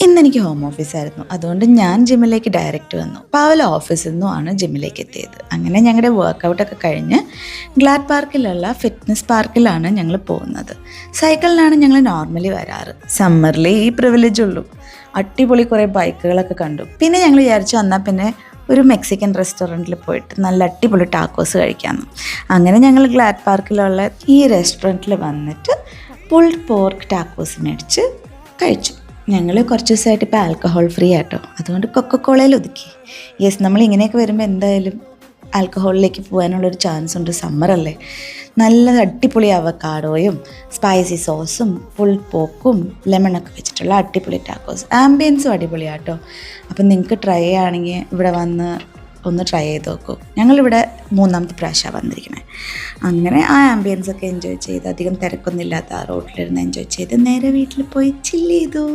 ഇന്നെനിക്ക് ഹോം ഓഫീസായിരുന്നു. അതുകൊണ്ട് ഞാൻ ജിമ്മിലേക്ക് ഡയറക്റ്റ് വന്നു. പാവല ഓഫീസിൽ നിന്നുമാണ് ജിമ്മിലേക്ക് എത്തിയത്. അങ്ങനെ ഞങ്ങളുടെ വർക്കൗട്ടൊക്കെ കഴിഞ്ഞ് ഗ്ലാഡ് പാർക്കിലുള്ള ഫിറ്റ്നസ് പാർക്കിലാണ് ഞങ്ങൾ പോകുന്നത്. സൈക്കിളിലാണ് ഞങ്ങൾ നോർമലി വരാറ്. സമ്മറിൽ ഈ പ്രിവിലേജ് ഉള്ളൂ. അടിപൊളി കുറേ ബൈക്കുകളൊക്കെ കണ്ടു. പിന്നെ ഞങ്ങൾ വിചാരിച്ചു വന്നാൽ പിന്നെ ഒരു മെക്സിക്കൻ റെസ്റ്റോറൻറ്റിൽ പോയിട്ട് നല്ല അടിപൊളി ടാക്കോസ് കഴിക്കാമെന്ന്. അങ്ങനെ ഞങ്ങൾ ഗ്ലാഡ് പാർക്കിലുള്ള ഈ റെസ്റ്റോറൻറ്റിൽ വന്നിട്ട് പുൾഡ് പോർക്ക് ടാക്കോസ് മേടിച്ച് കഴിച്ചു. ഞങ്ങൾ കുറച്ച് ദിവസമായിട്ട് ഇപ്പോൾ ആൽക്കഹോൾ ഫ്രീ ആട്ടോ, അതുകൊണ്ട് കൊക്കക്കോളയിൽ ഒതുക്കി. യെസ്, നമ്മൾ ഇങ്ങനെയൊക്കെ വരുമ്പോൾ എന്തായാലും ആൽക്കഹോളിലേക്ക് പോകാനുള്ളൊരു ചാൻസ് ഉണ്ട്. സമ്മറല്ലേ. നല്ല അടിപൊളി അവക്കാഡോയും സ്പൈസി സോസും ഫുൾ പോക്കും ലെമണൊക്കെ വെച്ചിട്ടുള്ള അടിപൊളി ടാക്കോസ്. ആംബിയൻസും അടിപൊളിയാട്ടോ. അപ്പം നിങ്ങൾക്ക് ട്രൈ ചെയ്യുകയാണെങ്കിൽ ഇവിടെ വന്ന് ഒന്ന് ട്രൈ ചെയ്ത് നോക്കൂ. ഞങ്ങളിവിടെ 3ാമത്തെ പ്രാവശ്യമാണ് വന്നിരിക്കുന്നത്. അങ്ങനെ ആ ആംബിയൻസൊക്കെ എൻജോയ് ചെയ്ത്, അധികം തിരക്കൊന്നുമില്ലാത്ത ആ റോഡിലിരുന്ന് എൻജോയ് ചെയ്ത് നേരെ വീട്ടിൽ പോയി ചില്ല് ചെയ്തു.